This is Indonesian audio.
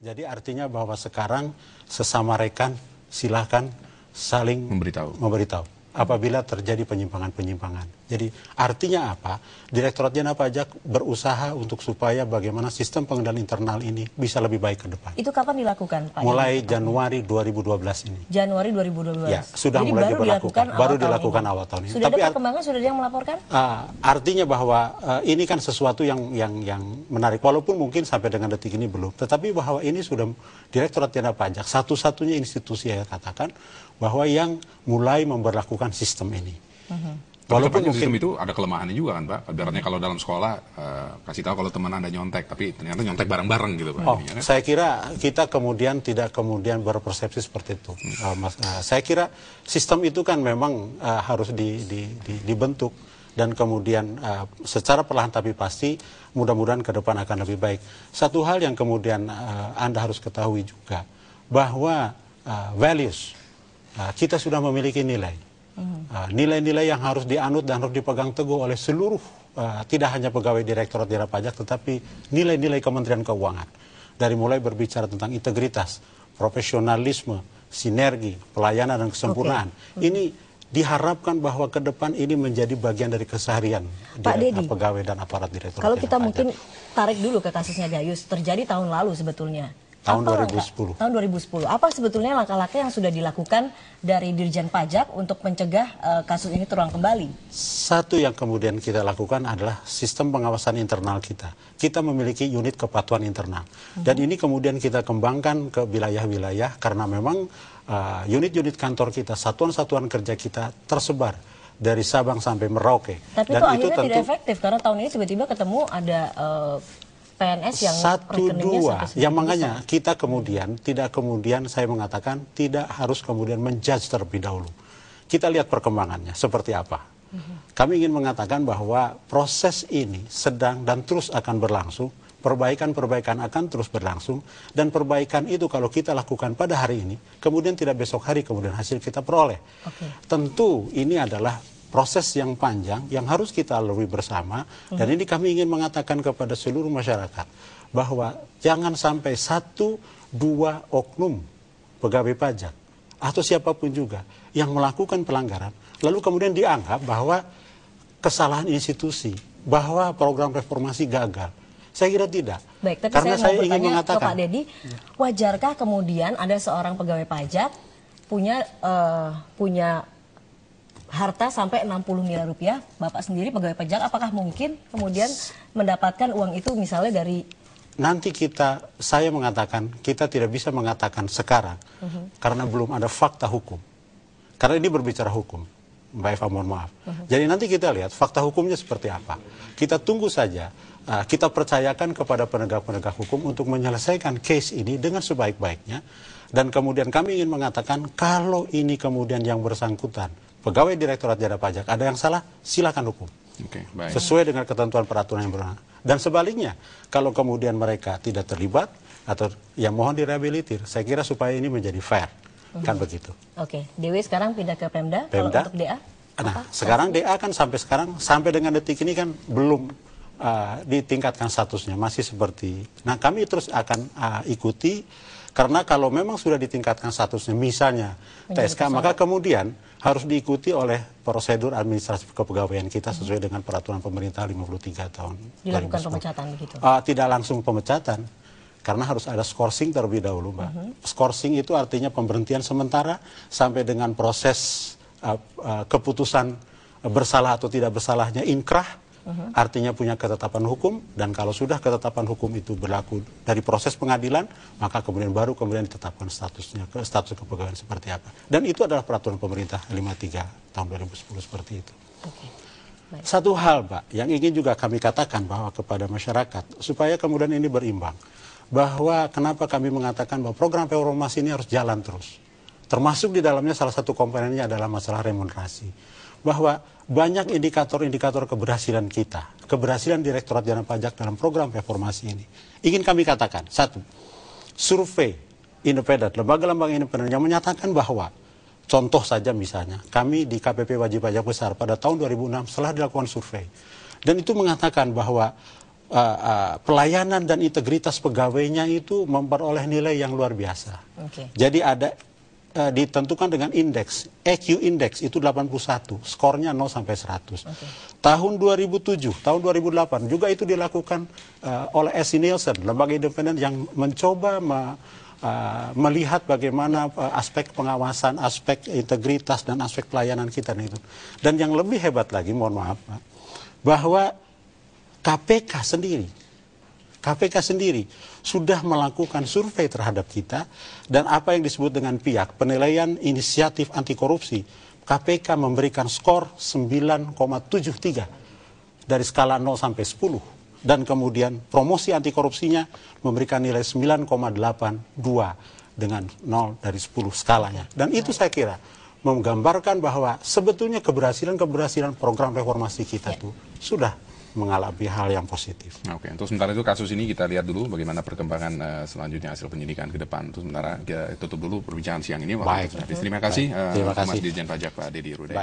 Jadi artinya bahwa sekarang sesama rekan silahkan saling memberitahu apabila terjadi penyimpangan-penyimpangan. Jadi artinya apa? Direktorat Jenderal Pajak berusaha untuk supaya bagaimana sistem pengendalian internal ini bisa lebih baik ke depan. Itu kapan dilakukan, Pak? Mulai Januari 2012 ini. Januari 2012. Ya, sudah jadi mulai baru diberlakukan. Baru dilakukan ini. awal tahun ini. Sudah ada perkembangan, sudah ada yang melaporkan? Artinya bahwa ini kan sesuatu yang menarik. Walaupun mungkin sampai dengan detik ini belum. Tetapi bahwa ini sudah Direktorat Jenderal Pajak satu-satunya institusi yang katakan bahwa yang mulai memberlakukan sistem ini. Walaupun mungkin sistem itu ada kelemahannya juga kan, Pak. Ibaratnya kalau dalam sekolah kasih tahu kalau teman Anda nyontek, tapi ternyata nyontek bareng-bareng gitu, Pak. Kan? Saya kira kita kemudian tidak berpersepsi seperti itu, Mas. Saya kira sistem itu kan memang harus dibentuk dan kemudian secara perlahan tapi pasti mudah-mudahan ke depan akan lebih baik. Satu hal yang kemudian Anda harus ketahui juga bahwa values kita sudah memiliki nilai. Nilai-nilai yang harus dianut dan harus dipegang teguh oleh seluruh, tidak hanya pegawai Direktorat Jenderal Pajak, tetapi nilai-nilai Kementerian Keuangan. Dari mulai berbicara tentang integritas, profesionalisme, sinergi, pelayanan dan kesempurnaan. Ini diharapkan bahwa ke depan ini menjadi bagian dari keseharian pegawai dan aparat Direktorat Kalau kita Jenderal mungkin tarik dulu ke kasusnya Gayus, terjadi tahun lalu sebetulnya. Tahun 2010. Tahun 2010. Apa sebetulnya langkah-langkah yang sudah dilakukan dari Dirjen Pajak untuk mencegah kasus ini terulang kembali? Satu yang kemudian kita lakukan adalah sistem pengawasan internal kita. Kita memiliki unit kepatuhan internal. Dan ini kemudian kita kembangkan ke wilayah-wilayah karena memang unit-unit kantor kita, satuan-satuan kerja kita tersebar dari Sabang sampai Merauke. Tapi dan itu akhirnya tentu tidak efektif karena tahun ini tiba-tiba ketemu ada PNS yang yang makanya kita kemudian saya mengatakan tidak harus kemudian menjudge terlebih dahulu. Kita lihat perkembangannya seperti apa. Kami ingin mengatakan bahwa proses ini sedang dan terus akan berlangsung, perbaikan-perbaikan akan terus berlangsung, dan perbaikan itu kalau kita lakukan pada hari ini, kemudian tidak besok hari kemudian hasil kita peroleh. Tentu ini adalah proses yang panjang yang harus kita lalui bersama, dan ini kami ingin mengatakan kepada seluruh masyarakat bahwa jangan sampai 1-2 oknum pegawai pajak atau siapapun juga yang melakukan pelanggaran lalu kemudian dianggap bahwa kesalahan institusi, bahwa program reformasi gagal. Saya kira tidak. Baik, tapi karena saya ingin mengatakan ke Pak Dedi, wajarkah kemudian ada seorang pegawai pajak punya harta sampai 60 miliar rupiah, Bapak sendiri pegawai pajak, apakah mungkin kemudian mendapatkan uang itu misalnya dari... Nanti saya mengatakan, kita tidak bisa mengatakan sekarang, karena belum ada fakta hukum. Karena ini berbicara hukum, Mbak Eva, mohon maaf. Jadi nanti kita lihat fakta hukumnya seperti apa. Kita tunggu saja, kita percayakan kepada penegak-penegak hukum untuk menyelesaikan case ini dengan sebaik-baiknya. Dan kemudian kami ingin mengatakan, kalau ini kemudian yang bersangkutan, pegawai Direktorat Jenderal Pajak ada yang salah, silakan hukum. Sesuai dengan ketentuan peraturan yang berlaku. Dan sebaliknya, kalau kemudian mereka tidak terlibat atau yang mohon direhabilitir, saya kira supaya ini menjadi fair. Kan begitu. Oke, Dewi sekarang pindah ke Pemda. Kalau untuk DA? Nah, sekarang DA kan sampai dengan detik ini kan belum ditingkatkan statusnya, masih seperti. Nah, kami terus akan ikuti. Karena kalau memang sudah ditingkatkan statusnya, misalnya TSK, maka kemudian harus diikuti oleh prosedur administrasi kepegawaian kita sesuai dengan peraturan pemerintah 53 tahun. Dilakukan pemecatan begitu? Tidak langsung pemecatan, karena harus ada skorsing terlebih dahulu, Mbak. Skorsing itu artinya pemberhentian sementara sampai dengan proses keputusan bersalah atau tidak bersalahnya inkrah. Artinya punya ketetapan hukum, dan kalau sudah ketetapan hukum itu berlaku dari proses pengadilan, maka kemudian ditetapkan statusnya, status kepegawaian seperti apa. Dan itu adalah peraturan pemerintah 53 tahun 2010 seperti itu. Satu hal, Pak, yang ingin juga kami katakan bahwa kepada masyarakat, supaya kemudian ini berimbang, bahwa kenapa kami mengatakan bahwa program reformasi ini harus jalan terus. Termasuk di dalamnya salah satu komponennya adalah masalah remunerasi. Bahwa banyak indikator-indikator keberhasilan kita, keberhasilan Direktorat Jenderal Pajak dalam program reformasi ini. Ingin kami katakan, satu, survei independen, lembaga-lembaga independen yang menyatakan bahwa, contoh saja misalnya, kami di KPP Wajib Pajak Besar pada tahun 2006 setelah dilakukan survei, dan itu mengatakan bahwa pelayanan dan integritas pegawainya itu memperoleh nilai yang luar biasa. Jadi ada ditentukan dengan indeks, EQ Index itu 81, skornya 0 sampai 100. Tahun 2007, tahun 2008 juga itu dilakukan oleh S.I. Nielsen, lembaga independen yang mencoba melihat bagaimana aspek pengawasan, aspek integritas dan aspek pelayanan kita itu. Dan yang lebih hebat lagi, mohon maaf Pak, bahwa KPK sendiri sudah melakukan survei terhadap kita, dan apa yang disebut dengan PIAK, penilaian inisiatif anti korupsi, KPK memberikan skor 9,73 dari skala 0 sampai 10, dan kemudian promosi anti korupsinya memberikan nilai 9,82 dengan 0 dari 10 skalanya. Dan itu saya kira menggambarkan bahwa sebetulnya keberhasilan program reformasi kita itu sudah mengalami hal yang positif. Oke, untuk sementara itu kasus ini kita lihat dulu bagaimana perkembangan selanjutnya hasil penyidikan ke depan. Untuk sementara kita tutup dulu perbincangan siang ini. Baik. Terima kasih, Terima kasih. Mas Dirjen Pajak Pak Dedi Rudai.